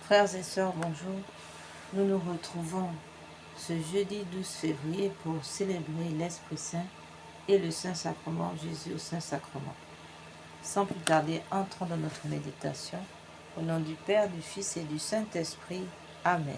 Frères et sœurs, bonjour. Nous nous retrouvons ce jeudi 12 février pour célébrer l'Esprit Saint et le Saint-Sacrement, Jésus au Saint-Sacrement. Sans plus tarder, entrons dans notre méditation. Au nom du Père, du Fils et du Saint-Esprit. Amen.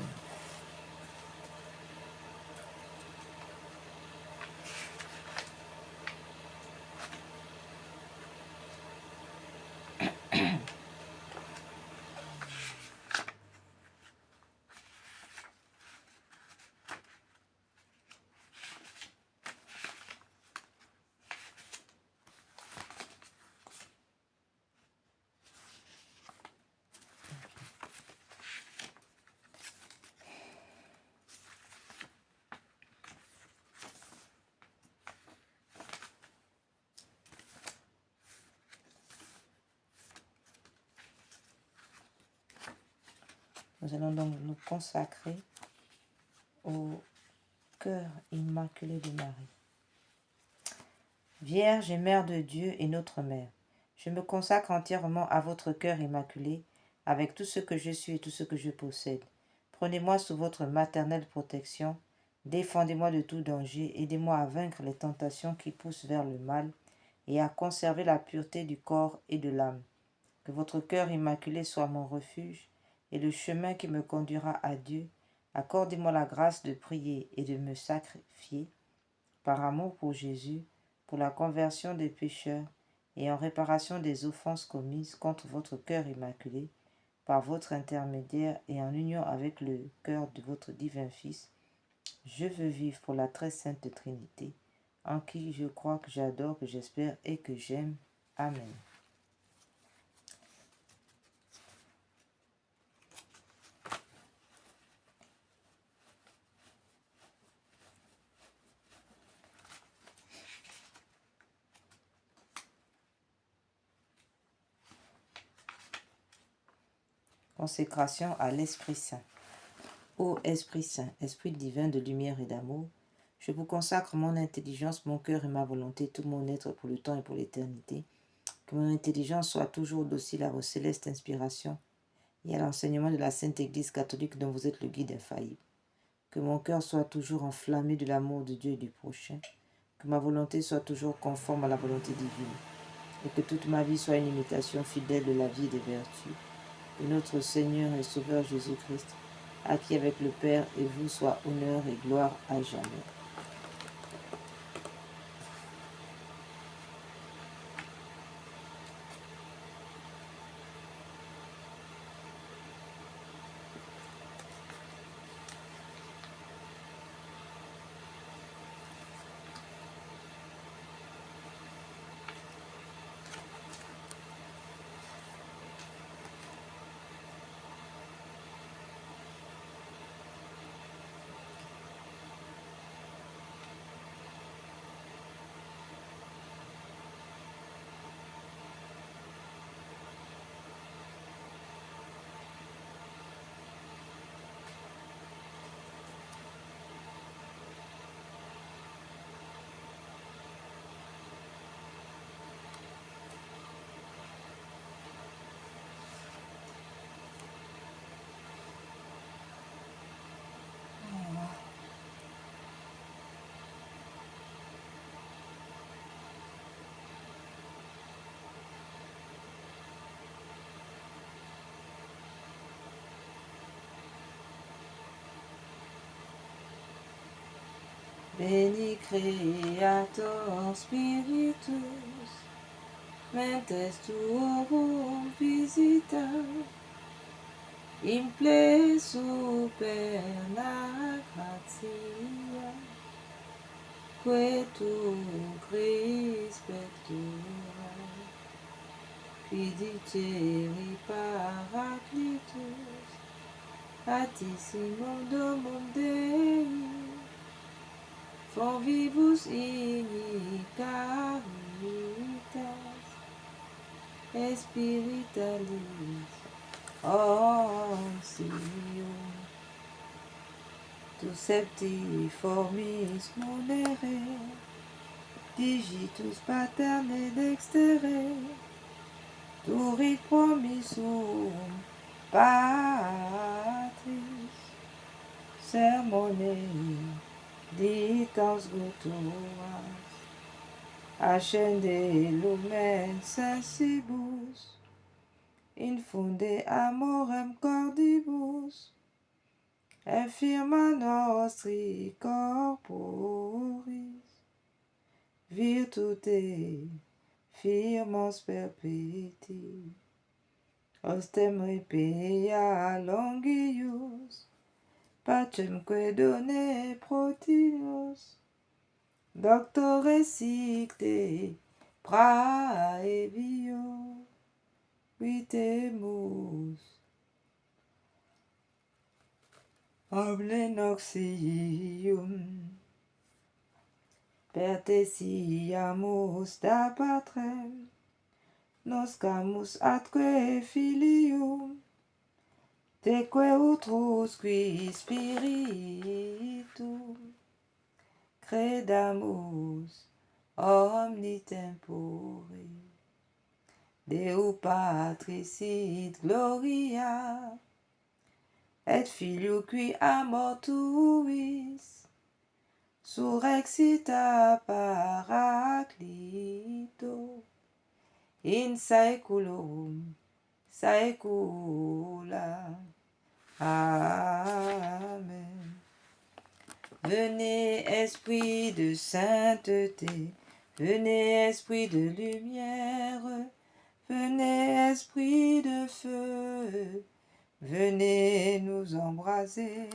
Nous allons donc nous consacrer au cœur immaculé de Marie. Vierge et Mère de Dieu et notre Mère, je me consacre entièrement à votre cœur immaculé, avec tout ce que je suis et tout ce que je possède. Prenez-moi sous votre maternelle protection, défendez-moi de tout danger, aidez-moi à vaincre les tentations qui poussent vers le mal et à conserver la pureté du corps et de l'âme. Que votre cœur immaculé soit mon refuge et le chemin qui me conduira à Dieu. Accordez-moi la grâce de prier et de me sacrifier, par amour pour Jésus, pour la conversion des pécheurs et en réparation des offenses commises contre votre cœur immaculé, par votre intermédiaire et en union avec le cœur de votre divin Fils. Je veux vivre pour la très sainte Trinité, en qui je crois, que j'adore, que j'espère et que j'aime. Amen. Consécration à l'Esprit Saint. Ô Esprit Saint, Esprit divin de lumière et d'amour, je vous consacre mon intelligence, mon cœur et ma volonté, tout mon être pour le temps et pour l'éternité. Que mon intelligence soit toujours docile à vos célestes inspirations et à l'enseignement de la Sainte Église catholique dont vous êtes le guide infaillible. Que mon cœur soit toujours enflammé de l'amour de Dieu et du prochain. Que ma volonté soit toujours conforme à la volonté divine. Et que toute ma vie soit une imitation fidèle de la vie et des vertus de notre Seigneur et Sauveur Jésus-Christ, à qui avec le Père et vous soit honneur et gloire à jamais. Beni Creator Spiritus, mentes tuorum visita, imple superna gratia, que tu Christ pectora, fidiceri paraclitus, atissimum domum Dei, Forvivus in caritas, espiritualis auxilium, tu septiformis munere, digitus paterne dextere, turit promissum Patri, sermoné, ditas gutuas, ascende lumen sensibus, infunde amorem cordibus, infirma nostri corporis, virtute firmos perpeti, ostem repia longius, pacemque done protinus, doctore sicte praevio, vitemus, omne noxium, pertesiamus da patrem, noscamus atque filium, teque utrusque spiritum, credamus omni tempore, Deo Patris sit gloria, et Filio qui amor tuis, surrexita Paraclito, in saeculum saecula. Amen. Venez, esprit de sainteté, venez, esprit de lumière, venez, esprit de feu, venez nous embraser.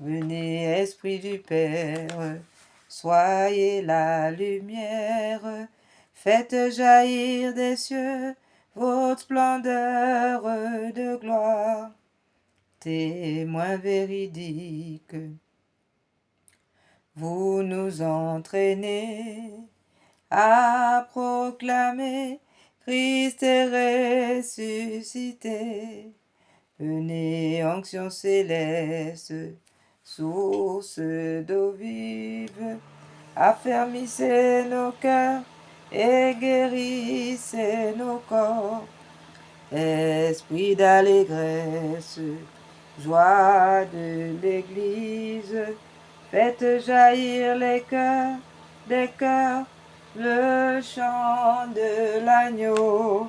Venez, esprit du Père, soyez la lumière, faites jaillir des cieux votre splendeur de gloire. Témoin véridique, vous nous entraînez à proclamer Christ est ressuscité. Venez, onction céleste, source d'eau vive, affermissez nos cœurs et guérissez nos corps. Esprit d'allégresse, joie de l'Église, faites jaillir les cœurs des cœurs, le chant de l'agneau.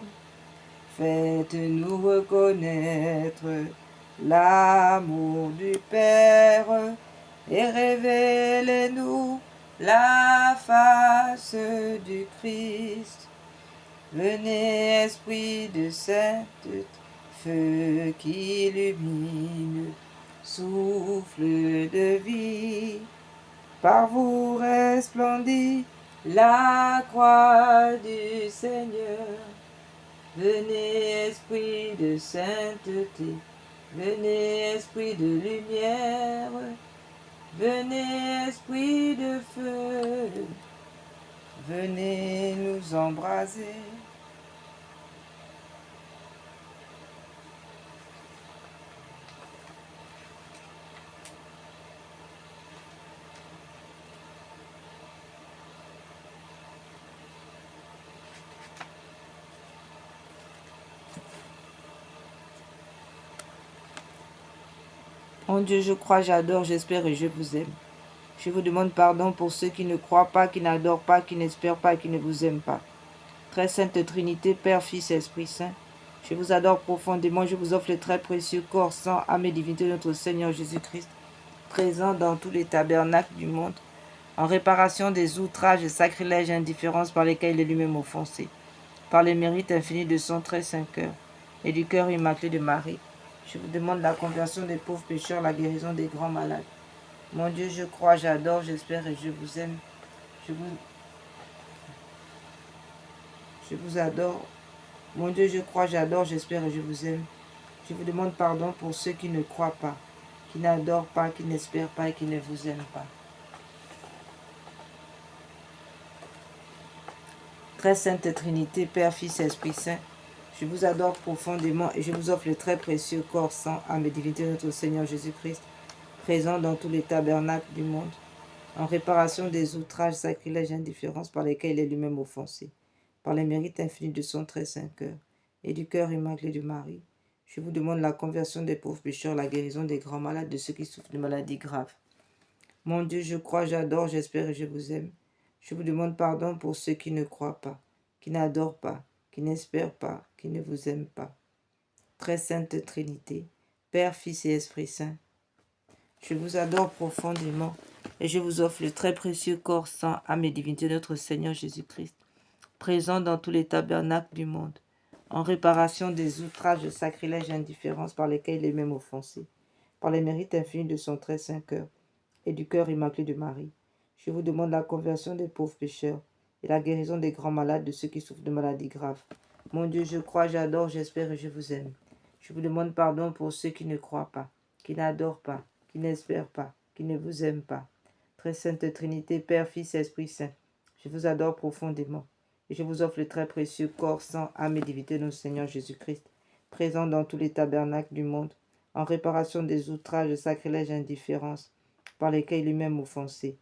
Faites-nous reconnaître l'amour du Père et révélez-nous la face du Christ. Venez, esprit de sainteté, feu qui illumine, souffle de vie, par vous resplendit la croix du Seigneur. Venez, esprit de sainteté, venez, esprit de lumière, venez, esprit de feu, venez nous embraser. Mon Dieu, je crois, j'adore, j'espère et je vous aime. Je vous demande pardon pour ceux qui ne croient pas, qui n'adorent pas, qui n'espèrent pas et qui ne vous aiment pas. Très sainte Trinité, Père, Fils et Esprit Saint, je vous adore profondément, je vous offre le très précieux corps, sang, âme et divinité de notre Seigneur Jésus-Christ, présent dans tous les tabernacles du monde, en réparation des outrages, sacrilèges et indifférences par lesquels il est lui-même offensé, par les mérites infinis de son très saint cœur et du cœur immaculé de Marie. Je vous demande la conversion des pauvres pécheurs, la guérison des grands malades. Mon Dieu, je crois, j'adore, j'espère et je vous aime. Je vous adore. Mon Dieu, je crois, j'adore, j'espère et je vous aime. Je vous demande pardon pour ceux qui ne croient pas, qui n'adorent pas, qui n'espèrent pas et qui ne vous aiment pas. Très sainte Trinité, Père, Fils et Esprit Saint, je vous adore profondément et je vous offre le très précieux corps, sang, âme et divinité de notre Seigneur Jésus-Christ, présent dans tous les tabernacles du monde, en réparation des outrages, sacrilèges et indifférences par lesquels il est lui-même offensé, par les mérites infinis de son très saint cœur et du cœur immaculé de Marie. Je vous demande la conversion des pauvres pécheurs, la guérison des grands malades, de ceux qui souffrent de maladies graves. Mon Dieu, je crois, j'adore, j'espère et je vous aime. Je vous demande pardon pour ceux qui ne croient pas, qui n'adorent pas, qui n'espèrent pas, qui ne vous aiment pas. Très sainte Trinité, Père, Fils et Esprit Saint, je vous adore profondément et je vous offre le très précieux corps, sang, âme et divinité de notre Seigneur Jésus-Christ, présent dans tous les tabernacles du monde, en réparation des outrages, sacrilèges et indifférences par lesquels il est même offensé, par les mérites infinis de son très saint cœur et du cœur immaculé de Marie. Je vous demande la conversion des pauvres pécheurs et la guérison des grands malades, de ceux qui souffrent de maladies graves. Mon Dieu, je crois, j'adore, j'espère et je vous aime. Je vous demande pardon pour ceux qui ne croient pas, qui n'adorent pas, qui n'espèrent pas, qui ne vous aiment pas. Très sainte Trinité, Père, Fils et Esprit Saint, je vous adore profondément et je vous offre le très précieux corps, sang, âme et divinité de notre Seigneur Jésus-Christ, présent dans tous les tabernacles du monde, en réparation des outrages, sacrilèges et indifférences par lesquels lui-même offensé,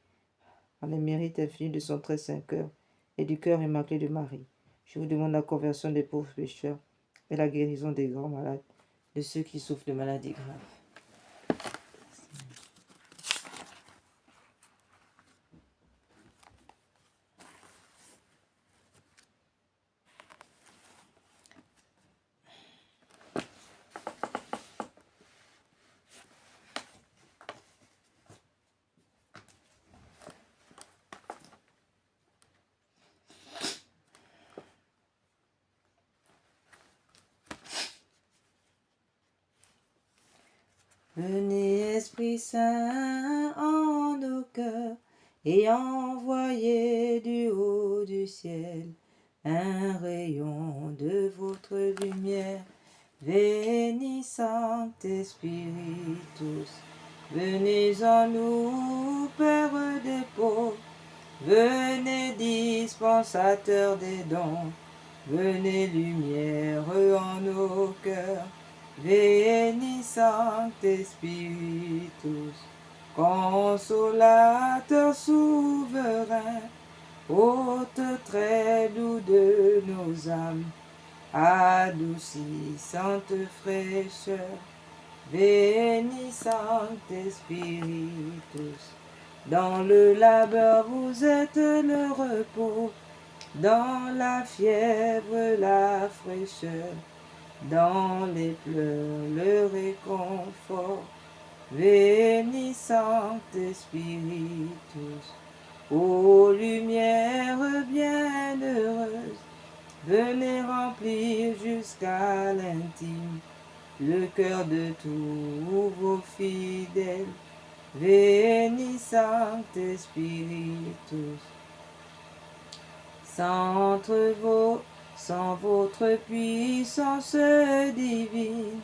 par les mérites infinis de son très saint cœur et du cœur immaculé de Marie. Je vous demande la conversion des pauvres pécheurs et la guérison des grands malades, de ceux qui souffrent de maladies graves. Venez Esprit Saint en nos cœurs et envoyez du haut du ciel un rayon de votre lumière. Venez Sancte Spiritus, venez en nous, Père des pauvres, venez dispensateur des dons, venez lumière en nos cœurs. Veni Sancte Spiritus, consolateur souverain, hôte très doux de nos âmes, adoucissante fraîcheur. Veni Sancte Spiritus, dans le labeur vous êtes le repos, dans la fièvre la fraîcheur, dans les pleurs le réconfort. Veni Sancte Spiritus, ô lumière bienheureuse, venez remplir jusqu'à l'intime le cœur de tous vos fidèles. Veni Sancte Spiritus, sans votre puissance divine,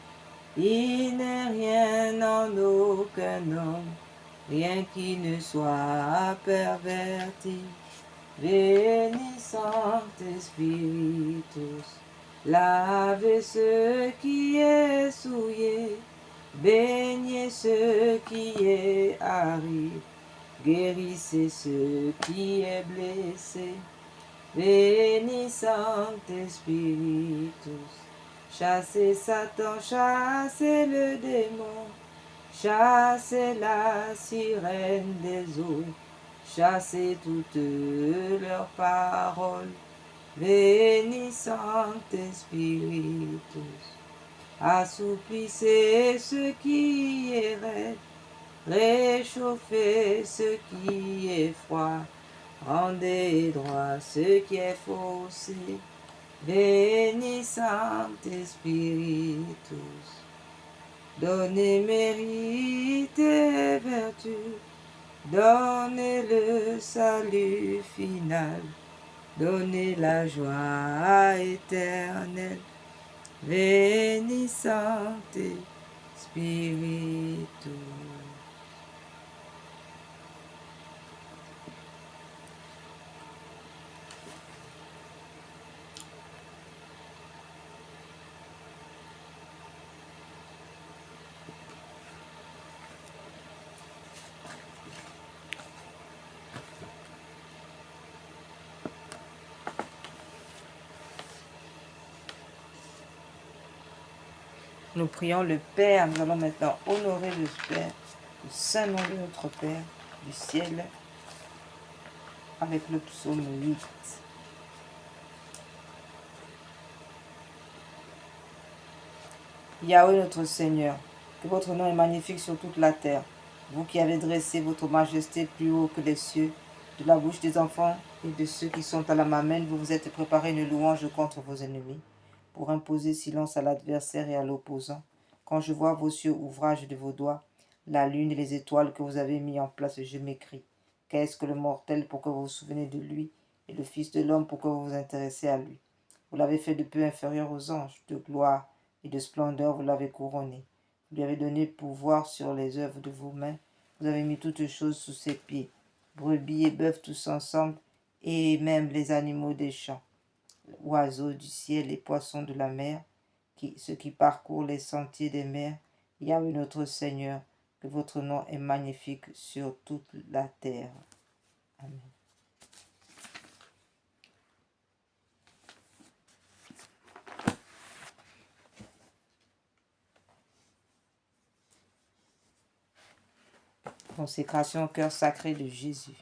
il n'est rien en aucun homme, rien qui ne soit perverti. Veni Sancte Spiritus, lavez ce qui est souillé, baignez ce qui est aride, guérissez ce qui est blessé. Veni Sancte Spiritus, chassez Satan, chassez le démon, chassez la sirène des eaux, chassez toutes leurs paroles. Veni Sancte Spiritus, assouplissez ce qui est raide, réchauffez ce qui est froid, rendez droit ce qui est faussé. Veni Sancte Spiritus, donnez mérite et vertu, donnez le salut final, donnez la joie éternelle. Veni Sancte Spiritus. Nous prions le Père. Nous allons maintenant honorer le Père, le saint nom de notre Père du ciel, avec le psaume 8. Yahweh notre Seigneur, que votre nom est magnifique sur toute la terre. Vous qui avez dressé votre majesté plus haut que les cieux, de la bouche des enfants et de ceux qui sont à la mamelle, vous vous êtes préparé une louange contre vos ennemis, pour imposer silence à l'adversaire et à l'opposant. Quand je vois vos cieux, ouvrage de vos doigts, la lune et les étoiles que vous avez mis en place, je m'écrie. Qu'est-ce que le mortel pour que vous vous souvenez de lui, et le Fils de l'homme pour que vous vous intéressez à lui? Vous l'avez fait de peu inférieur aux anges, de gloire et de splendeur vous l'avez couronné. Vous lui avez donné pouvoir sur les œuvres de vos mains. Vous avez mis toutes choses sous ses pieds, brebis et bœufs tous ensemble, et même les animaux des champs, oiseaux du ciel et poissons de la mer, ceux qui parcourent les sentiers des mers. Yahweh notre Seigneur, que votre nom est magnifique sur toute la terre. Amen. Consécration au cœur sacré de Jésus.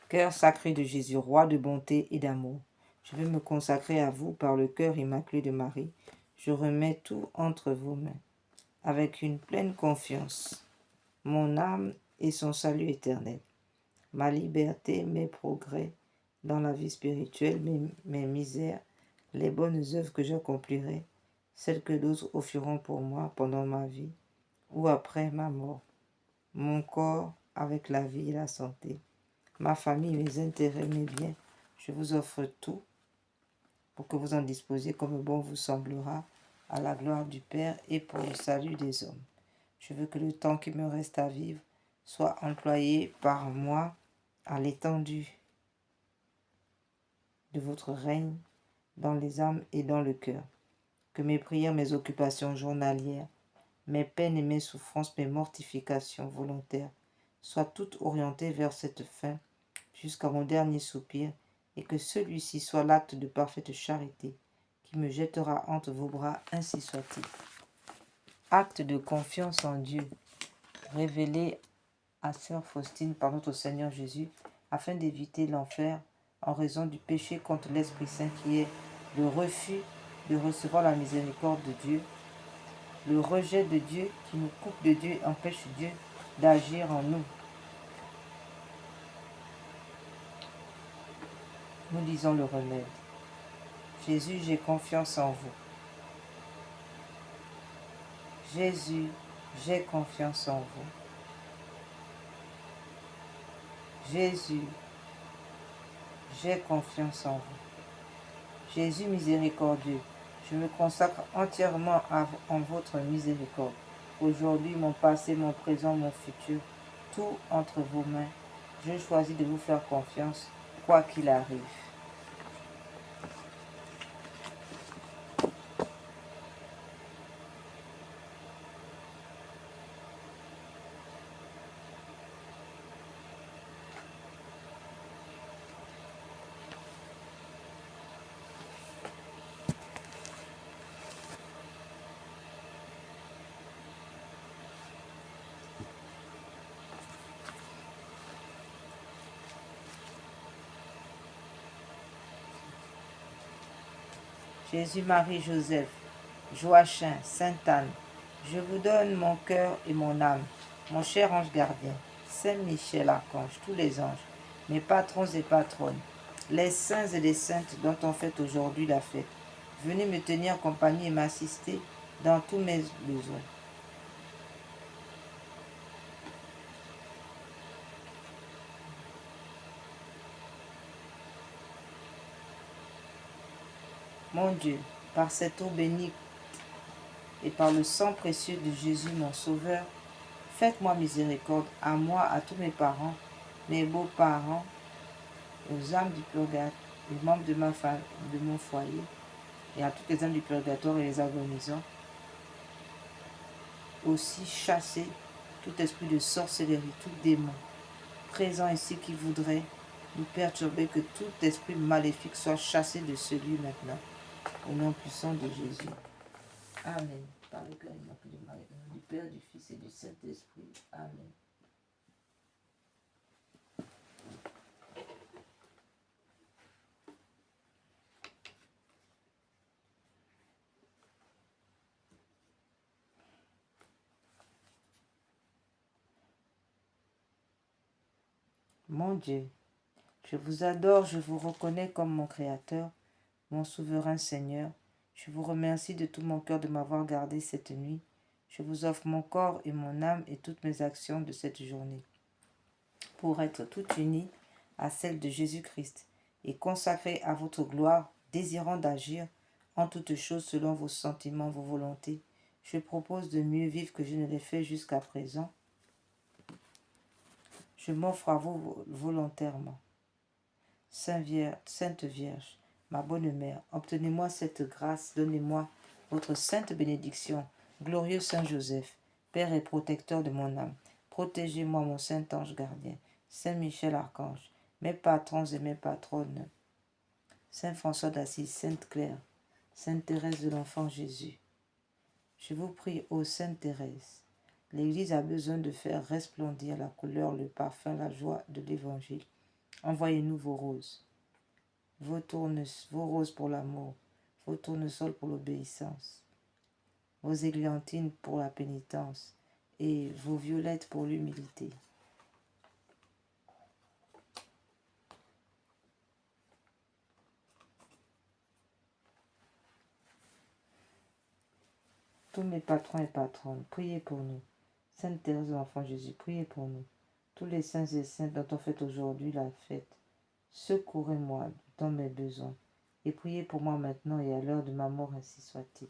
Cœur sacré de Jésus, roi de bonté et d'amour, je veux me consacrer à vous par le cœur immaculé de Marie. Je remets tout entre vos mains, avec une pleine confiance, mon âme et son salut éternel, ma liberté, mes progrès dans la vie spirituelle, mes misères, les bonnes œuvres que j'accomplirai, celles que d'autres offriront pour moi pendant ma vie ou après ma mort, mon corps avec la vie et la santé, ma famille, mes intérêts, mes biens. Je vous offre tout pour que vous en disposiez comme bon vous semblera, à la gloire du Père et pour le salut des hommes. Je veux que le temps qui me reste à vivre soit employé par moi à l'étendue de votre règne dans les âmes et dans le cœur. Que mes prières, mes occupations journalières, mes peines et mes souffrances, mes mortifications volontaires soient toutes orientées vers cette fin jusqu'à mon dernier soupir, et que celui-ci soit l'acte de parfaite charité qui me jettera entre vos bras, ainsi soit-il. Acte de confiance en Dieu, révélé à Sœur Faustine par notre Seigneur Jésus, afin d'éviter l'enfer en raison du péché contre l'Esprit Saint qui est le refus de recevoir la miséricorde de Dieu, le rejet de Dieu qui nous coupe de Dieu et empêche Dieu d'agir en nous. Nous lisons le remède. Jésus, j'ai confiance en vous. Jésus, j'ai confiance en vous. Jésus, j'ai confiance en vous. Jésus miséricordieux, je me consacre entièrement en votre miséricorde. Aujourd'hui, mon passé, mon présent, mon futur, tout entre vos mains. Je choisis de vous faire confiance, quoi qu'il arrive. Jésus, Marie, Joseph, Joachim, Sainte Anne, je vous donne mon cœur et mon âme, mon cher ange gardien, Saint Michel, archange, tous les anges, mes patrons et patronnes, les saints et les saintes dont on fait aujourd'hui la fête. Venez me tenir compagnie et m'assister dans tous mes besoins. Mon Dieu, par cette eau bénite et par le sang précieux de Jésus, mon Sauveur, faites-moi miséricorde à moi, à tous mes parents, mes beaux-parents, aux âmes du purgatoire, les membres de ma famille, de mon foyer, et à toutes les âmes du purgatoire et les agonisants. Aussi chasser tout esprit de sorcellerie, tout démon, présent ici qui voudrait nous perturber, que tout esprit maléfique soit chassé de ce lieu maintenant. Au nom puissant de Jésus. Amen. Par le cœur immaculé Marie, au nom du Père, du Fils et du Saint-Esprit. Amen. Mon Dieu, je vous adore, je vous reconnais comme mon Créateur, mon souverain Seigneur. Je vous remercie de tout mon cœur de m'avoir gardé cette nuit. Je vous offre mon corps et mon âme et toutes mes actions de cette journée, pour être toutes unies à celle de Jésus-Christ et consacrées à votre gloire, désirant d'agir en toutes choses selon vos sentiments, vos volontés. Je propose de mieux vivre que je ne l'ai fait jusqu'à présent. Je m'offre à vous volontairement. Sainte Vierge, ma bonne mère, obtenez-moi cette grâce, donnez-moi votre sainte bénédiction. Glorieux Saint Joseph, Père et protecteur de mon âme, protégez-moi, mon saint ange gardien. Saint Michel Archange, mes patrons et mes patronnes, Saint François d'Assise, Sainte Claire, Sainte Thérèse de l'Enfant Jésus. Je vous prie, ô Sainte Thérèse, l'Église a besoin de faire resplendir la couleur, le parfum, la joie de l'Évangile. Envoyez-nous vos roses, vos roses pour l'amour, vos tournesols pour l'obéissance, vos églantines pour la pénitence et vos violettes pour l'humilité. Tous mes patrons et patronnes, priez pour nous. Sainte Thérèse de l'Enfant Jésus, priez pour nous. Tous les saints et saintes dont on fait aujourd'hui la fête, secourez-moi dans mes besoins et priez pour moi maintenant et à l'heure de ma mort, ainsi soit-il.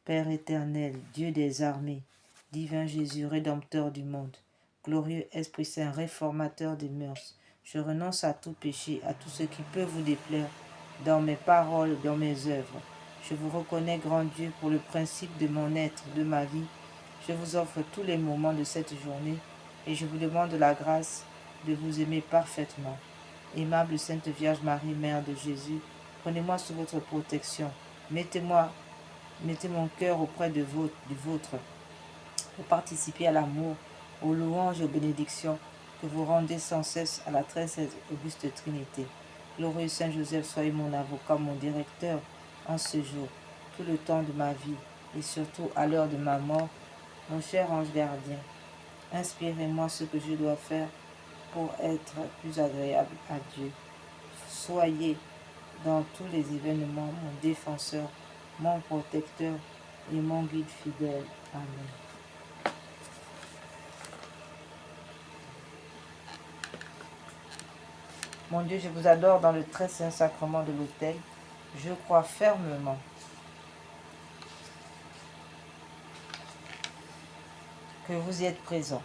Père éternel, Dieu des armées, divin Jésus, rédempteur du monde, glorieux Esprit Saint, réformateur des mœurs, je renonce à tout péché, à tout ce qui peut vous déplaire, dans mes paroles, dans mes œuvres. Je vous reconnais, grand Dieu, pour le principe de mon être, de ma vie. Je vous offre tous les moments de cette journée et je vous demande la grâce de vous aimer parfaitement. Aimable Sainte Vierge Marie, Mère de Jésus, prenez-moi sous votre protection. Mettez mon cœur auprès du vôtre pour participer à l'amour, aux louanges et aux bénédictions que vous rendez sans cesse à la très sainte auguste Trinité. Glorieux Saint Joseph, soyez mon avocat, mon directeur en ce jour, tout le temps de ma vie et surtout à l'heure de ma mort. Mon cher ange gardien, inspirez-moi ce que je dois faire pour être plus agréable à Dieu. Soyez dans tous les événements mon défenseur, mon protecteur et mon guide fidèle. Amen. Mon Dieu, je vous adore dans le très saint sacrement de l'autel. Je crois fermement que vous y êtes présent.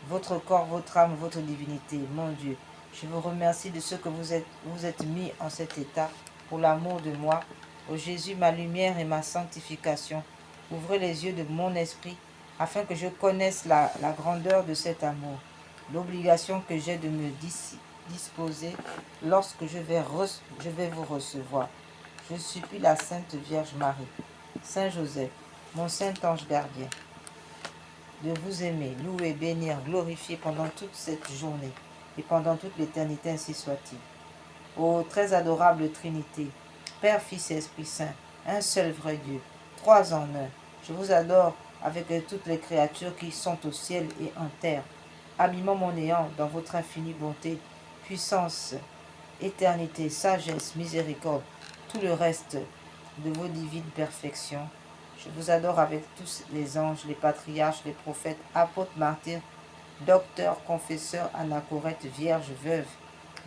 Votre corps, votre âme, votre divinité, mon Dieu. Je vous remercie de ce que vous êtes mis en cet état pour l'amour de moi. Ô Jésus, ma lumière et ma sanctification, ouvrez les yeux de mon esprit afin que je connaisse la grandeur de cet amour, l'obligation que j'ai de me disposer lorsque je vais vous recevoir. Je supplie la Sainte Vierge Marie, Saint Joseph, mon saint ange gardien, de vous aimer, louer, bénir, glorifier pendant toute cette journée et pendant toute l'éternité, ainsi soit-il. Ô très adorable Trinité, Père, Fils et Esprit Saint, un seul vrai Dieu, trois en un, je vous adore avec toutes les créatures qui sont au ciel et en terre. Habillement mon néant dans votre infinie bonté, puissance, éternité, sagesse, miséricorde, tout le reste de vos divines perfections. Je vous adore avec tous les anges, les patriarches, les prophètes, apôtres, martyrs, docteurs, confesseurs, anachorètes, vierges, veuves,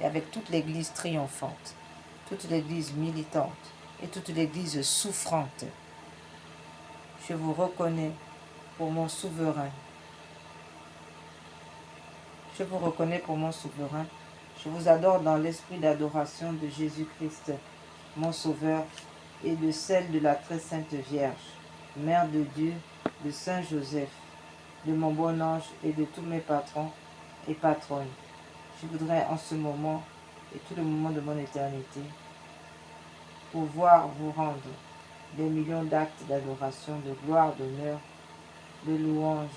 et avec toute l'Église triomphante, toute l'Église militante et toute l'Église souffrante. Je vous reconnais pour mon souverain. Je vous reconnais pour mon souverain. Je vous adore dans l'esprit d'adoration de Jésus-Christ, mon Sauveur, et de celle de la très sainte Vierge, Mère de Dieu, de Saint Joseph, de mon bon ange et de tous mes patrons et patronnes. Je voudrais en ce moment et tout le moment de mon éternité pouvoir vous rendre des millions d'actes d'adoration, de gloire, d'honneur, de louange,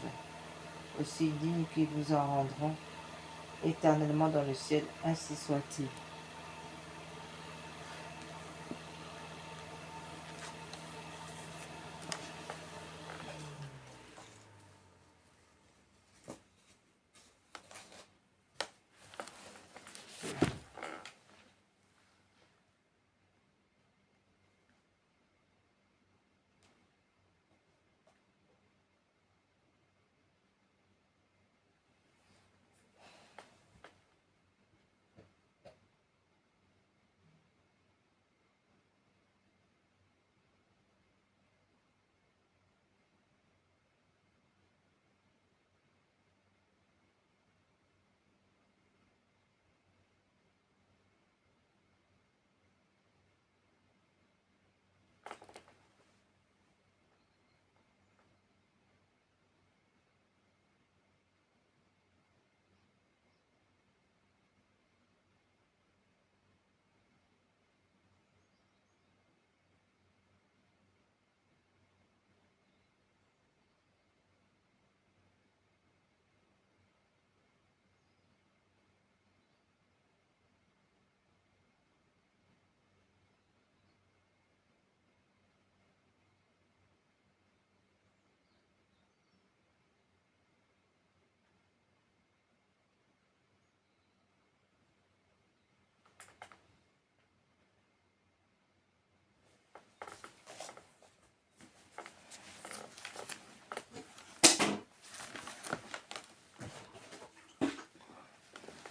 aussi dignes qu'ils vous en rendront éternellement dans le ciel, ainsi soit-il.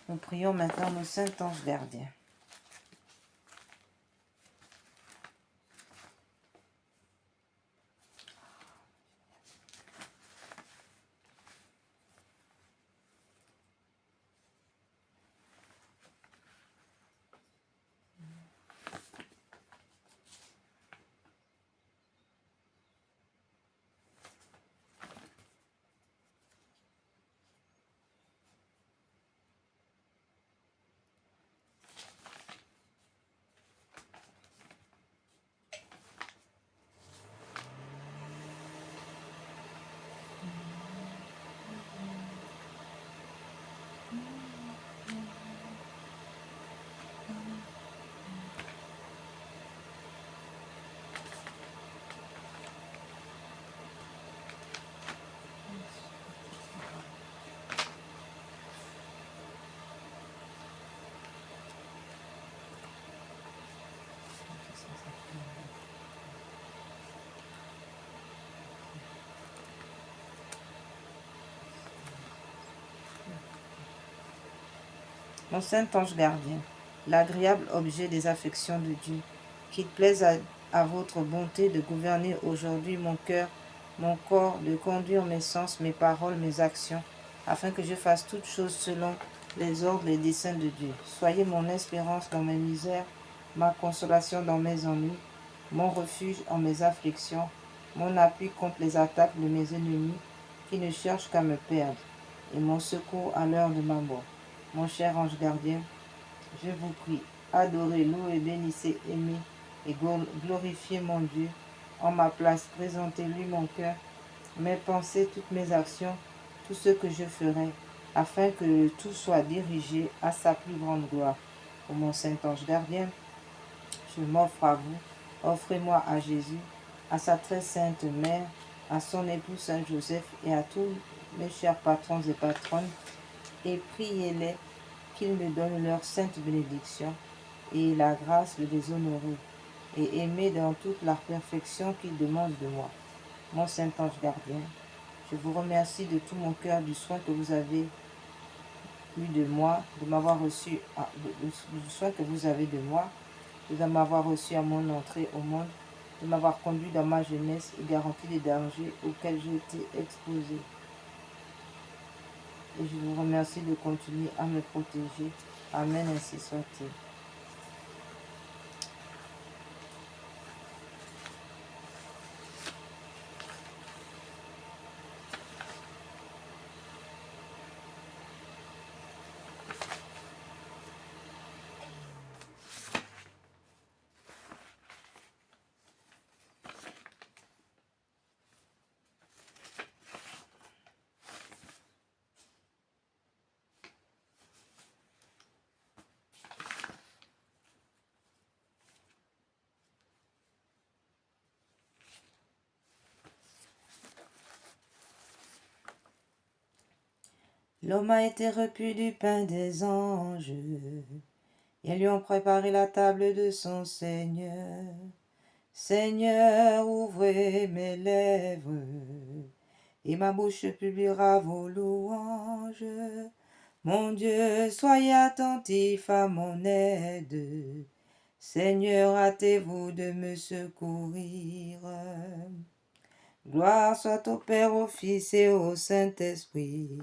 Nous prions maintenant nos saints anges gardiens. Mon saint ange gardien, l'agréable objet des affections de Dieu, qu'il plaise à votre bonté de gouverner aujourd'hui mon cœur, mon corps, de conduire mes sens, mes paroles, mes actions, afin que je fasse toutes choses selon les ordres, les desseins de Dieu. Soyez mon espérance dans mes misères, ma consolation dans mes ennuis, mon refuge en mes afflictions, mon appui contre les attaques de mes ennemis qui ne cherchent qu'à me perdre, et mon secours à l'heure de ma mort. Mon cher ange gardien, je vous prie, adorez, louez, bénissez, aimez et glorifiez mon Dieu. En ma place, présentez-lui mon cœur, mes pensées, toutes mes actions, tout ce que je ferai, afin que tout soit dirigé à sa plus grande gloire. Ô mon saint ange gardien, je m'offre à vous, offrez-moi à Jésus, à sa très sainte mère, à son époux Saint Joseph et à tous mes chers patrons et patronnes, et priez-les qu'ils me donnent leur sainte bénédiction et la grâce de les honorer et aimer dans toute la perfection qu'ils demandent de moi. Mon saint ange gardien, je vous remercie de tout mon cœur du soin que vous avez eu de moi, de m'avoir reçu, du soin que vous avez de moi, de m'avoir reçu à mon entrée au monde, de m'avoir conduit dans ma jeunesse et garanti les dangers auxquels j'ai été exposé. Et je vous remercie de continuer à me protéger. Amen, ainsi soit-il. L'homme a été repu du pain des anges. Ils lui ont préparé la table de son Seigneur. Seigneur, ouvrez mes lèvres, et ma bouche publiera vos louanges. Mon Dieu, soyez attentif à mon aide. Seigneur, hâtez-vous de me secourir. Gloire soit au Père, au Fils et au Saint-Esprit,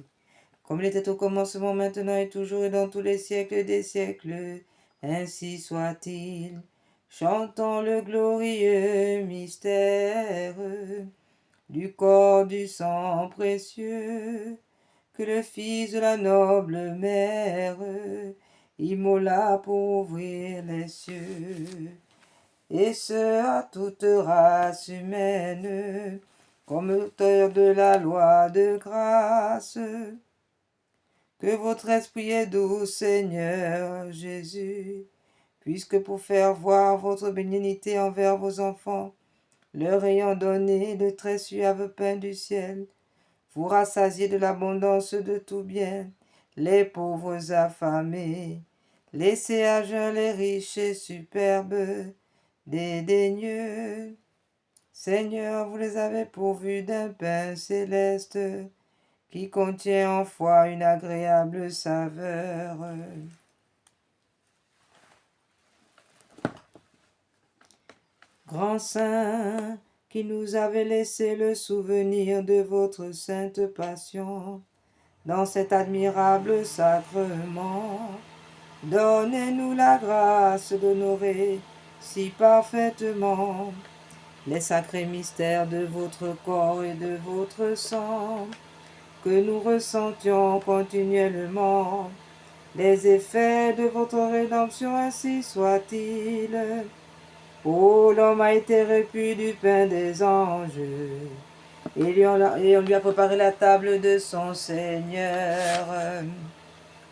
comme il était au commencement, maintenant et toujours et dans tous les siècles des siècles. Ainsi soit-il. Chantons le glorieux mystère du corps du sang précieux que le Fils de la noble mère immola pour ouvrir les cieux, et ce à toute race humaine, comme auteur de la loi de grâce. Que votre esprit est doux, Seigneur Jésus, puisque pour faire voir votre bénignité envers vos enfants, leur ayant donné de très suaves pains du ciel, vous rassasiez de l'abondance de tout bien les pauvres affamés, laissez à jeun les riches et superbes, dédaigneux. Seigneur, vous les avez pourvus d'un pain céleste, qui contient en foi une agréable saveur. Grand Saint, qui nous avez laissé le souvenir de votre sainte passion, dans cet admirable sacrement, donnez-nous la grâce d'honorer si parfaitement les sacrés mystères de votre corps et de votre sang, que nous ressentions continuellement les effets de votre rédemption, ainsi soit-il. Oh, l'homme a été repu du pain des anges, et on lui a préparé la table de son Seigneur.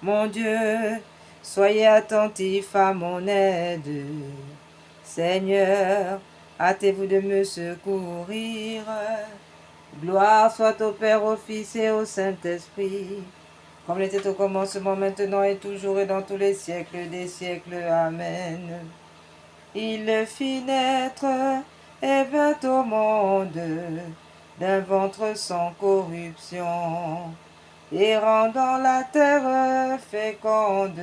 Mon Dieu, soyez attentif à mon aide. Seigneur, hâtez-vous de me secourir. Gloire soit au Père, au Fils et au Saint-Esprit, comme il était au commencement, maintenant et toujours et dans tous les siècles des siècles. Amen. Il fit naître et vint au monde d'un ventre sans corruption, et rendant la terre féconde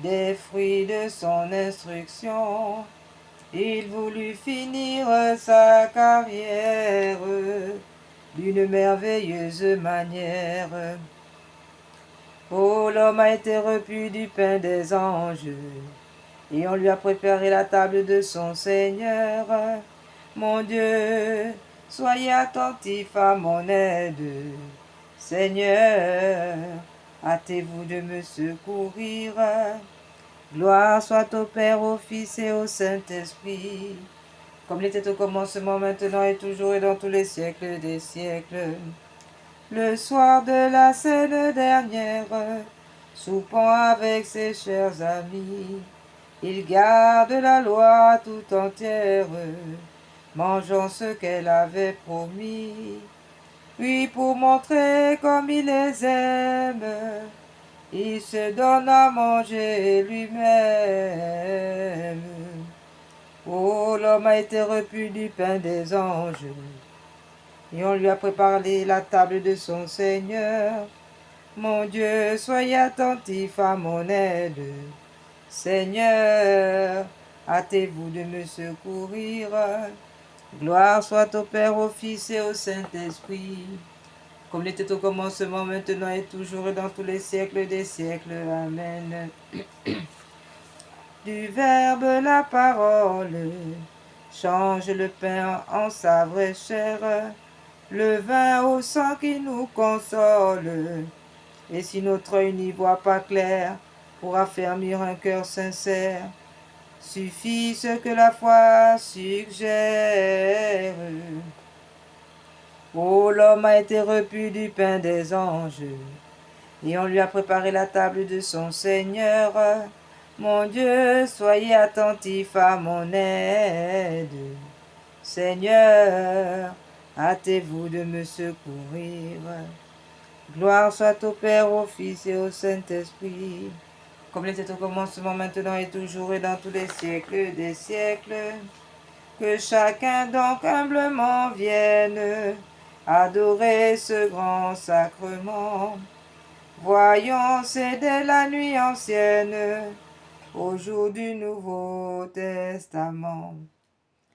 des fruits de son instruction. Il voulut finir sa carrière d'une merveilleuse manière. Oh, l'homme a été repu du pain des anges, et on lui a préparé la table de son Seigneur. Mon Dieu, soyez attentif à mon aide. Seigneur, hâtez-vous de me secourir. Gloire soit au Père, au Fils et au Saint-Esprit, comme il était au commencement, maintenant et toujours et dans tous les siècles des siècles. Le soir de la scène dernière, soupant avec ses chers amis, il garde la loi tout entière, mangeant ce qu'elle avait promis. Puis pour montrer comme il les aime, il se donne à manger lui-même. Oh, l'homme a été repu du pain des anges, et on lui a préparé la table de son Seigneur. Mon Dieu, soyez attentif à mon aide. Seigneur, hâtez-vous de me secourir. Gloire soit au Père, au Fils et au Saint-Esprit, comme il était au commencement, maintenant et toujours et dans tous les siècles des siècles. Amen. Du Verbe la parole change le pain en sa vraie chair, le vin au sang qui nous console. Et si notre œil n'y voit pas clair, pour affermir un cœur sincère, suffit ce que la foi suggère. Oh, l'homme a été repu du pain des anges, et on lui a préparé la table de son Seigneur. Mon Dieu, soyez attentif à mon aide. Seigneur, hâtez-vous de me secourir. Gloire soit au Père, au Fils et au Saint-Esprit, comme il était au commencement, maintenant et toujours et dans tous les siècles des siècles. Que chacun donc humblement vienne adorer ce grand sacrement. Voyons, c'est dès la nuit ancienne, au jour du Nouveau Testament.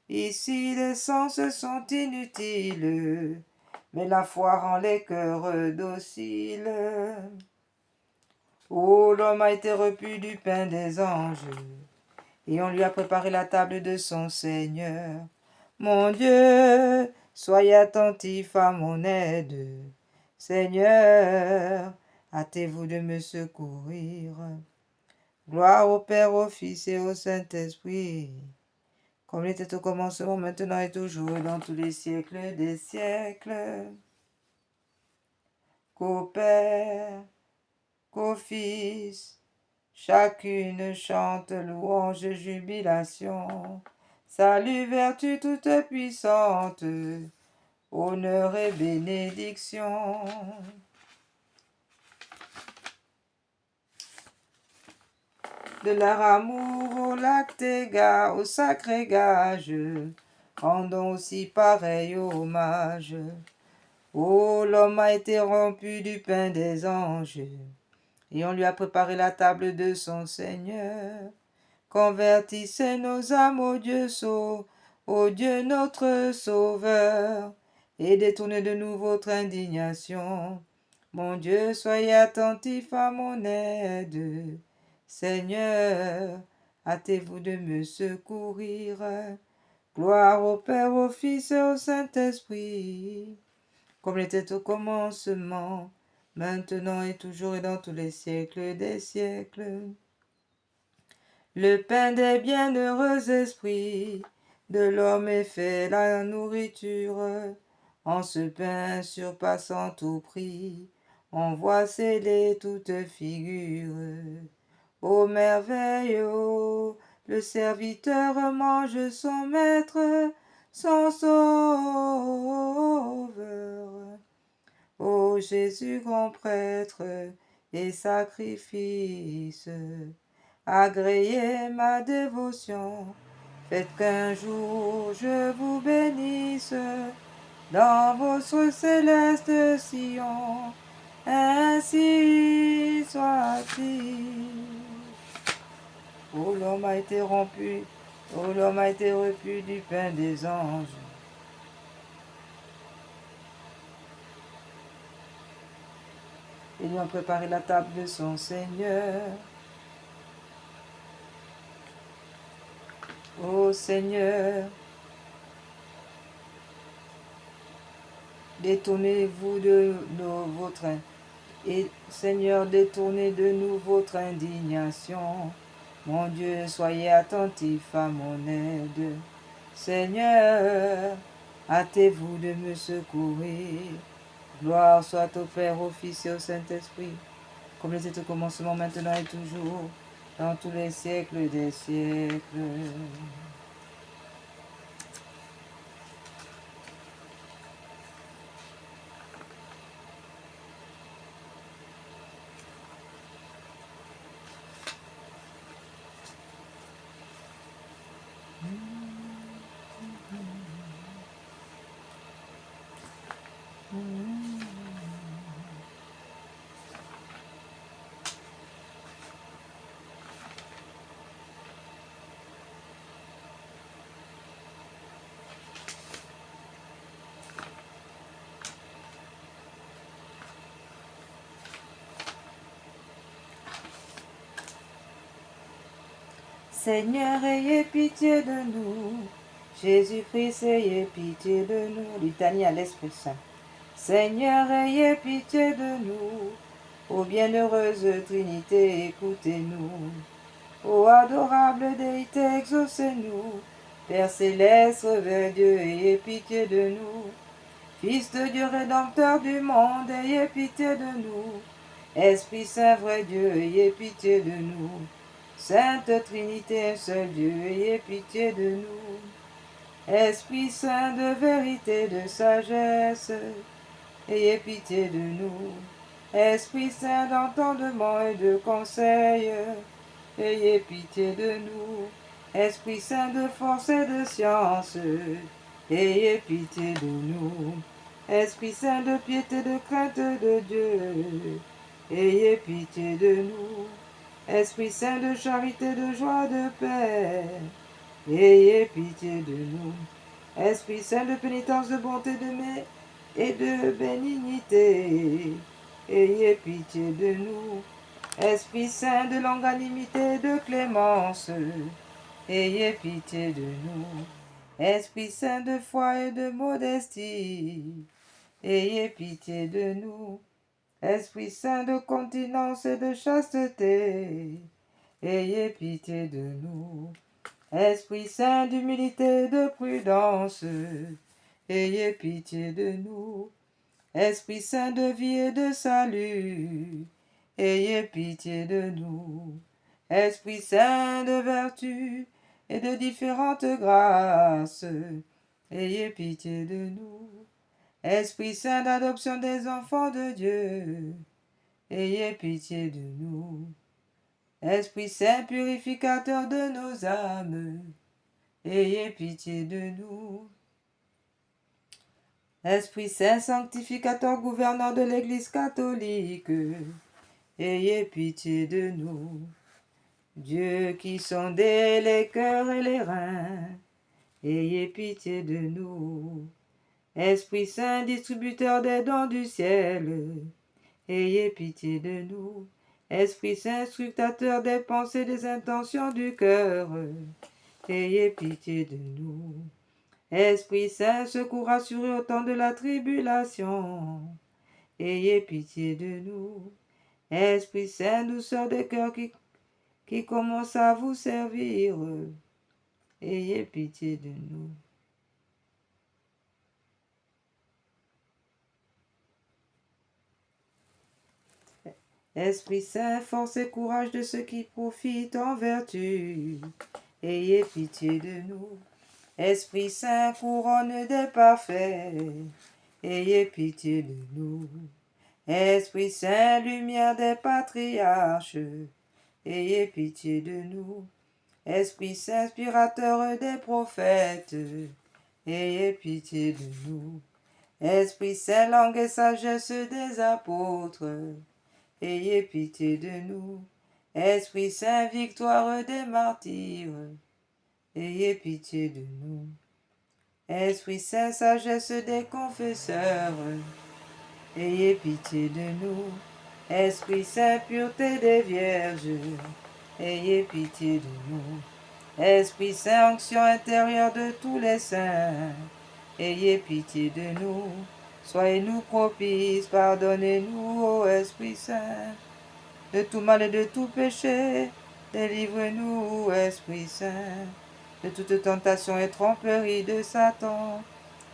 Ici les sens sont inutiles, mais la foi rend les cœurs dociles. Oh, l'homme a été repu du pain des anges, et on lui a préparé la table de son Seigneur. Mon Dieu, soyez attentif à mon aide. Seigneur, hâtez-vous de me secourir. Gloire au Père, au Fils et au Saint-Esprit, comme il était au commencement, maintenant et toujours, et dans tous les siècles des siècles. Qu'au Père, qu'au Fils, chacune chante louange, jubilation. Salut, vertu toute puissante, honneur et bénédiction. De leur amour au lactéga, au sacré gage, rendons aussi pareil hommage. Oh, l'homme a été rompu du pain des anges, et on lui a préparé la table de son Seigneur. Convertissez nos âmes au Dieu ô Dieu notre Sauveur, et détournez de nous votre indignation. Mon Dieu, soyez attentif à mon aide. Seigneur, hâtez-vous de me secourir. Gloire au Père, au Fils et au Saint-Esprit, comme il était au commencement, maintenant et toujours et dans tous les siècles des siècles. Le pain des bienheureux esprits, de l'homme est fait la nourriture. En ce pain surpassant tout prix, on voit scellées toutes figures. Ô merveille, ô, le serviteur mange son maître, son sauveur. Ô Jésus, grand prêtre et sacrifice, agréez ma dévotion. Faites qu'un jour je vous bénisse dans votre céleste sillon. Ainsi soit-il. Oh, l'homme a été rompu, oh, l'homme a été repu du pain des anges. Ils lui ont préparé la table de son Seigneur. Ô Seigneur, détournez-vous de votre et Seigneur, détournez de nous votre indignation. Mon Dieu, soyez attentif à mon aide. Seigneur, hâtez-vous de me secourir. Gloire soit au Père, au Fils et au Saint-Esprit, comme il était au commencement, maintenant et toujours, dans tous les siècles des siècles. Seigneur, ayez pitié de nous. Jésus-Christ, ayez pitié de nous. Litanie à l'Esprit Saint. Seigneur, ayez pitié de nous. Ô bienheureuse Trinité, écoutez-nous. Ô adorable Déité, exaucez-nous. Père céleste, vers Dieu, ayez pitié de nous. Fils de Dieu, rédempteur du monde, ayez pitié de nous. Esprit Saint, vrai Dieu, ayez pitié de nous. Sainte Trinité, un seul Dieu, ayez pitié de nous. Esprit Saint de vérité, de sagesse, ayez pitié de nous. Esprit Saint d'entendement et de conseil, ayez pitié de nous. Esprit Saint de force et de science, ayez pitié de nous. Esprit Saint de piété, de crainte de Dieu, ayez pitié de nous. Esprit Saint de charité, de joie, de paix, ayez pitié de nous. Esprit Saint de pénitence, de bonté, et de bénignité, ayez pitié de nous. Esprit Saint de longanimité, de clémence, ayez pitié de nous. Esprit Saint de foi et de modestie, ayez pitié de nous. Esprit Saint de continence et de chasteté, ayez pitié de nous. Esprit Saint d'humilité et de prudence, ayez pitié de nous. Esprit Saint de vie et de salut, ayez pitié de nous. Esprit Saint de vertu et de différentes grâces, ayez pitié de nous. Esprit Saint d'adoption des enfants de Dieu, ayez pitié de nous. Esprit Saint purificateur de nos âmes, ayez pitié de nous. Esprit Saint sanctificateur gouverneur de l'Église catholique, ayez pitié de nous. Dieu qui sondez les cœurs et les reins, ayez pitié de nous. Esprit Saint distributeur des dons du ciel, ayez pitié de nous. Esprit Saint scrutateur des pensées, des intentions du cœur, ayez pitié de nous. Esprit Saint, secours assuré au temps de la tribulation, ayez pitié de nous. Esprit Saint, douceur des cœurs qui commence à vous servir, ayez pitié de nous. Esprit Saint, force et courage de ceux qui profitent en vertu, ayez pitié de nous. Esprit Saint, couronne des parfaits, ayez pitié de nous. Esprit Saint, lumière des patriarches, ayez pitié de nous. Esprit Saint, inspirateur des prophètes, ayez pitié de nous. Esprit Saint, langue et sagesse des apôtres, ayez pitié de nous. Esprit Saint, victoire des martyrs, ayez pitié de nous. Esprit Saint, sagesse des confesseurs, ayez pitié de nous. Esprit Saint, pureté des vierges, ayez pitié de nous. Esprit Saint, onction intérieure de tous les saints, ayez pitié de nous. Soyez-nous propices, pardonnez-nous, ô Esprit Saint, de tout mal et de tout péché. Délivre-nous, Esprit Saint, de toute tentation et tromperie de Satan.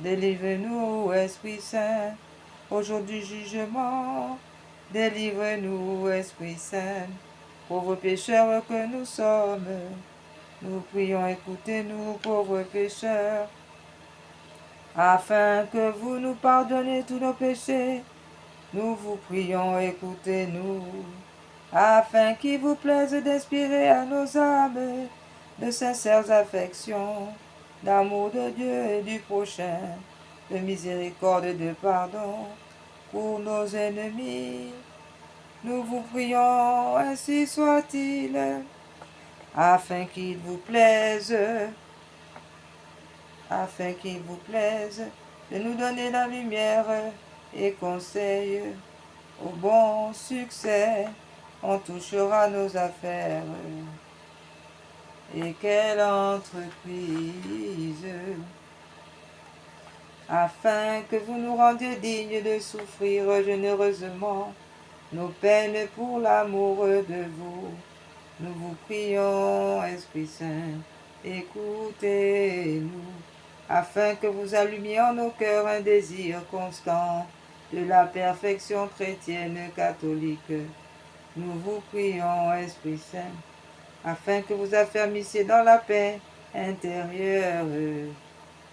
Délivre-nous, Esprit Saint, au jour du jugement. Délivre-nous, Esprit Saint, pauvres pécheurs que nous sommes. Nous prions, écoutez-nous, pauvres pécheurs, afin que vous nous pardonniez tous nos péchés. Nous vous prions, écoutez-nous, afin qu'il vous plaise d'inspirer à nos âmes de sincères affections, d'amour de Dieu et du prochain, de miséricorde et de pardon pour nos ennemis. Nous vous prions, ainsi soit-il, afin qu'il vous plaise de nous donner la lumière et conseil. Au bon succès, on touchera nos affaires. Et quelle entreprise, afin que vous nous rendiez dignes de souffrir généreusement nos peines pour l'amour de vous. Nous vous prions, Esprit Saint, écoutez-nous, afin que vous allumiez en nos cœurs un désir constant de la perfection chrétienne catholique. Nous vous prions, Esprit Saint, afin que vous affermissiez dans la paix intérieure,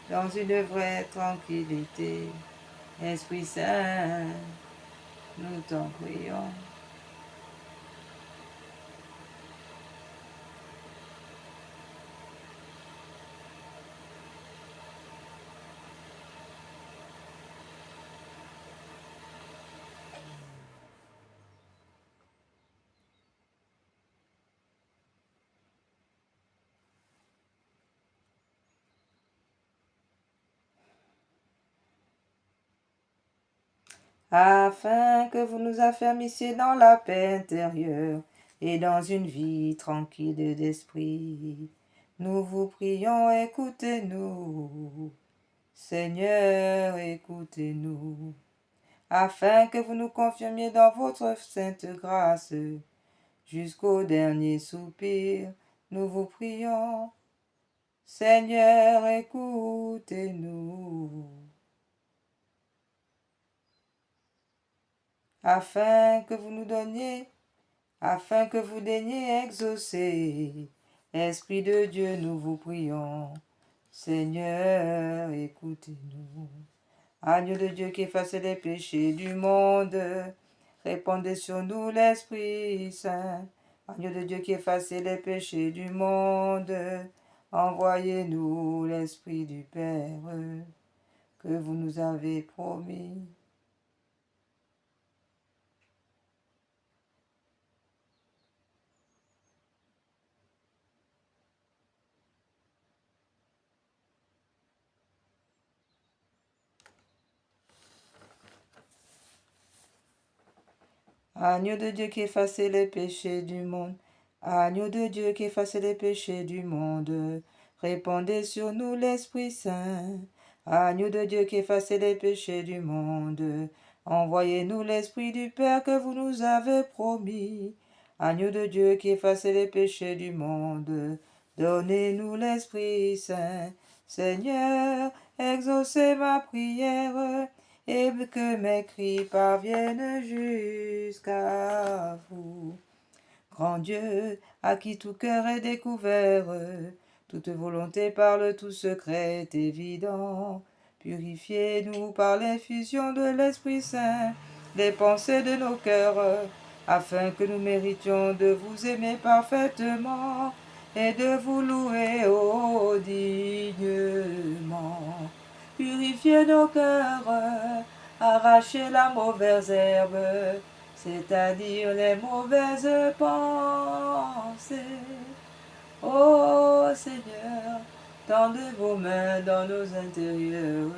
dans une vraie tranquillité. Esprit Saint, nous t'en prions. Afin que vous nous affermissiez dans la paix intérieure et dans une vie tranquille d'esprit. Nous vous prions, écoutez-nous. Seigneur, écoutez-nous. Afin que vous nous confirmiez dans votre sainte grâce, jusqu'au dernier soupir, nous vous prions. Seigneur, écoutez-nous. Afin que vous nous donniez, afin que vous daigniez exaucer. Esprit de Dieu, nous vous prions. Seigneur, écoutez-nous. Agneau de Dieu qui efface les péchés du monde, répandez sur nous l'Esprit Saint. Agneau de Dieu qui efface les péchés du monde, envoyez-nous l'Esprit du Père que vous nous avez promis. Agneau de Dieu qui efface les péchés du monde, agneau de Dieu qui efface les péchés du monde, répandez sur nous l'Esprit Saint. Agneau de Dieu qui efface les péchés du monde, envoyez-nous l'Esprit du Père que vous nous avez promis. Agneau de Dieu qui efface les péchés du monde, donnez-nous l'Esprit Saint. Seigneur, exaucez ma prière et que mes cris parviennent jusqu'à vous. Grand Dieu, à qui tout cœur est découvert, toute volonté parle, tout secret est évident. Purifiez-nous par l'infusion de l'Esprit Saint, les pensées de nos cœurs, afin que nous méritions de vous aimer parfaitement et de vous louer dignement. Purifiez nos cœurs, arrachez la mauvaise herbe, c'est-à-dire les mauvaises pensées. Ô Seigneur, tendez vos mains dans nos intérieurs.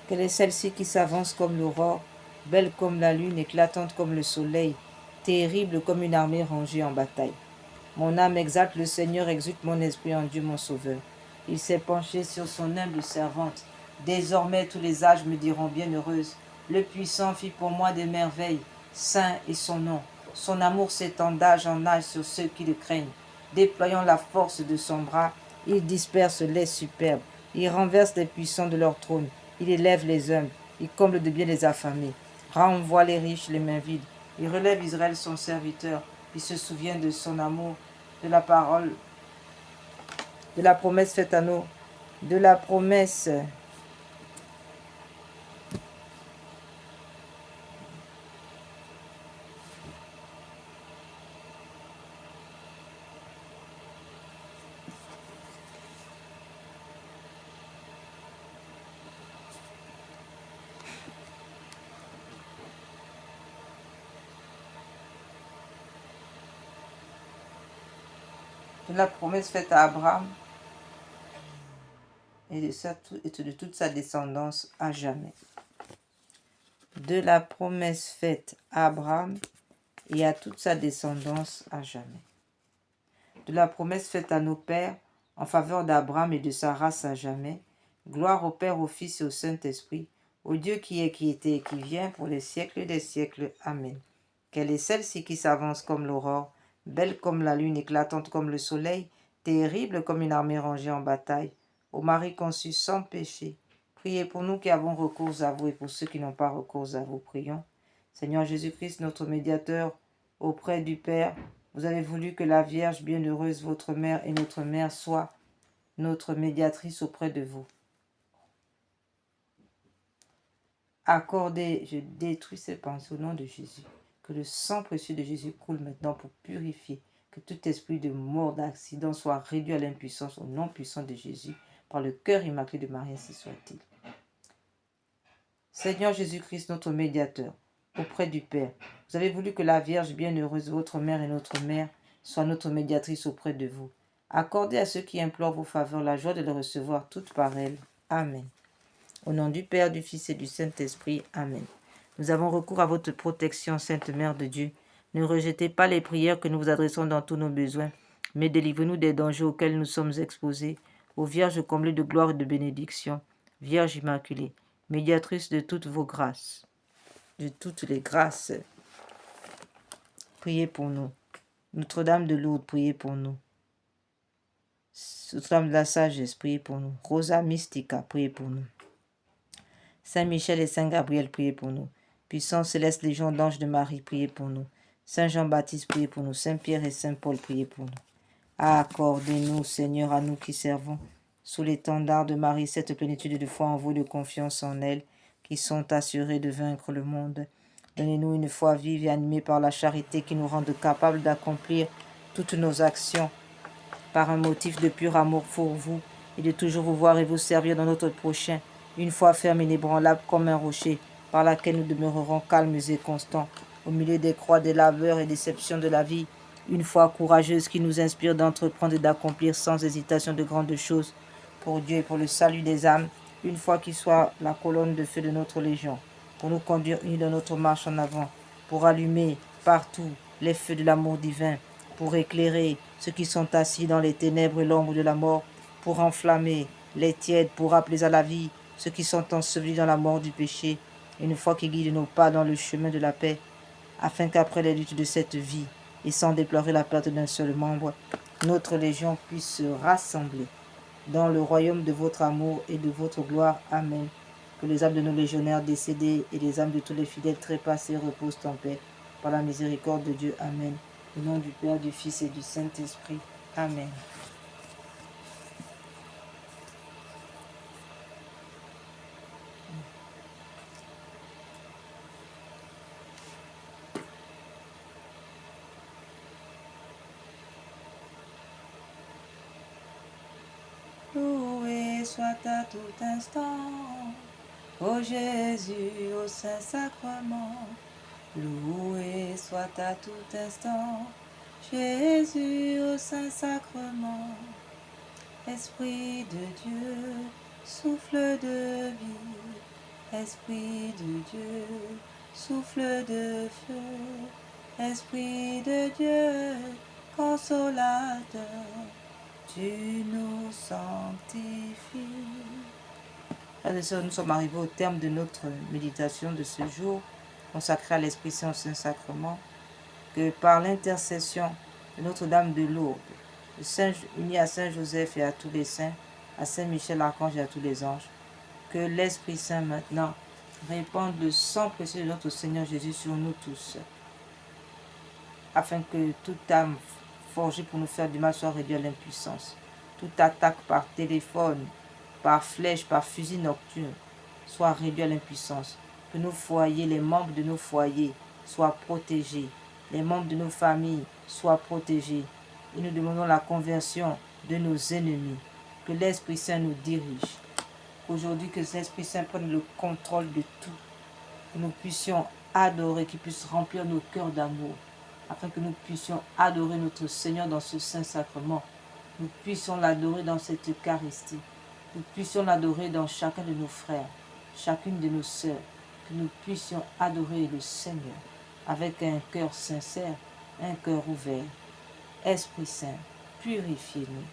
Quelle est celle-ci qui s'avance comme l'aurore, belle comme la lune, éclatante comme le soleil, terrible comme une armée rangée en bataille. Mon âme exalte le Seigneur, exulte mon esprit en Dieu mon Sauveur. Il s'est penché sur son humble servante. Désormais tous les âges me diront bienheureuse. Le puissant fit pour moi des merveilles. Saint est son nom. Son amour s'étend d'âge en âge sur ceux qui le craignent. Déployant la force de son bras, il disperse les superbes. Il renverse les puissants de leur trône. Il élève les humbles. Il comble de bien les affamés. Renvoie les riches les mains vides. Il relève Israël son serviteur. Il se souvient de son amour, de la parole, de la promesse faite à nous, de la promesse faite à Abraham et de toute sa descendance à jamais. De la promesse faite à Abraham et à toute sa descendance à jamais. De la promesse faite à nos pères en faveur d'Abraham et de sa race à jamais. Gloire au Père, au Fils et au Saint-Esprit, au Dieu qui est, qui était et qui vient, pour les siècles des siècles. Amen. Quelle est celle-ci qui s'avance comme l'aurore, belle comme la lune, éclatante comme le soleil, terrible comme une armée rangée en bataille. ô Marie conçue sans péché, priez pour nous qui avons recours à vous et pour ceux qui n'ont pas recours à vous, prions. Seigneur Jésus-Christ, notre médiateur auprès du Père, vous avez voulu que la Vierge bienheureuse, votre mère et notre mère, soit notre médiatrice auprès de vous. Accordez, je détruis ces pensées au nom de Jésus. Que le sang précieux de Jésus coule maintenant pour purifier. Que tout esprit de mort, d'accident soit réduit à l'impuissance au nom puissant de Jésus, par le cœur immaculé de Marie, ainsi soit-il. Seigneur Jésus-Christ, notre médiateur, auprès du Père, vous avez voulu que la Vierge bienheureuse, votre mère et notre mère, soit notre médiatrice auprès de vous. Accordez à ceux qui implorent vos faveurs la joie de les recevoir toutes par elle. Amen. Au nom du Père, du Fils et du Saint-Esprit. Amen. Nous avons recours à votre protection, Sainte Mère de Dieu. Ne rejetez pas les prières que nous vous adressons dans tous nos besoins, mais délivrez-nous des dangers auxquels nous sommes exposés. Ô Vierge comblée de gloire et de bénédiction, Vierge Immaculée, médiatrice de toutes vos grâces, de toutes les grâces, priez pour nous. Notre-Dame de Lourdes, priez pour nous. Notre-Dame de la Sagesse, priez pour nous. Rosa Mystica, priez pour nous. Saint Michel et Saint Gabriel, priez pour nous. Puissant céleste légion d'anges de Marie, priez pour nous. Saint Jean-Baptiste, priez pour nous. Saint Pierre et Saint Paul, priez pour nous. Accordez-nous, Seigneur, à nous qui servons, sous l'étendard de Marie, cette plénitude de foi en vous, de confiance en elle, qui sont assurés de vaincre le monde. Donnez-nous une foi vive et animée par la charité qui nous rende capables d'accomplir toutes nos actions par un motif de pur amour pour vous et de toujours vous voir et vous servir dans notre prochain, une foi ferme et inébranlable comme un rocher, par laquelle nous demeurerons calmes et constants, au milieu des croix, des labeurs et déceptions de la vie, une foi courageuse qui nous inspire d'entreprendre et d'accomplir sans hésitation de grandes choses pour Dieu et pour le salut des âmes, une foi qui soit la colonne de feu de notre légion, pour nous conduire unis dans notre marche en avant, pour allumer partout les feux de l'amour divin, pour éclairer ceux qui sont assis dans les ténèbres et l'ombre de la mort, pour enflammer les tièdes, pour appeler à la vie ceux qui sont ensevelis dans la mort du péché, une foi qui guide nos pas dans le chemin de la paix, afin qu'après les luttes de cette vie, et sans déplorer la perte d'un seul membre, notre légion puisse se rassembler dans le royaume de votre amour et de votre gloire. Amen. Que les âmes de nos légionnaires décédés et les âmes de tous les fidèles trépassés reposent en paix, par la miséricorde de Dieu. Amen. Au nom du Père, du Fils et du Saint-Esprit. Amen. Loué soit à tout instant, ô Jésus, au Saint-Sacrement. Loué soit à tout instant, Jésus au Saint-Sacrement. Esprit de Dieu, souffle de vie, Esprit de Dieu, souffle de feu, Esprit de Dieu, consolateur, tu nous sanctifies. Frères et sœurs, nous sommes arrivés au terme de notre méditation de ce jour, consacrée à l'Esprit Saint au Saint-Sacrement, que par l'intercession de Notre-Dame de Lourdes, unie à Saint Joseph et à tous les saints, à Saint Michel l'Archange et à tous les anges, que l'Esprit Saint maintenant répande le sang précieux de notre Seigneur Jésus sur nous tous, afin que toute âme forgée pour nous faire du mal soit réduite à l'impuissance. Toute attaque par téléphone, par flèche, par fusil nocturne, soit réduite à l'impuissance. Que nos foyers, les membres de nos foyers soient protégés. Les membres de nos familles soient protégés. Et nous demandons la conversion de nos ennemis. Que l'Esprit Saint nous dirige. Aujourd'hui, que l'Esprit Saint prenne le contrôle de tout. Que nous puissions adorer, qu'il puisse remplir nos cœurs d'amour. Afin que nous puissions adorer notre Seigneur dans ce Saint-Sacrement. Nous puissions l'adorer dans cette Eucharistie. Nous puissions l'adorer dans chacun de nos frères, chacune de nos sœurs. Que nous puissions adorer le Seigneur avec un cœur sincère, un cœur ouvert. Esprit Saint, purifiez-nous.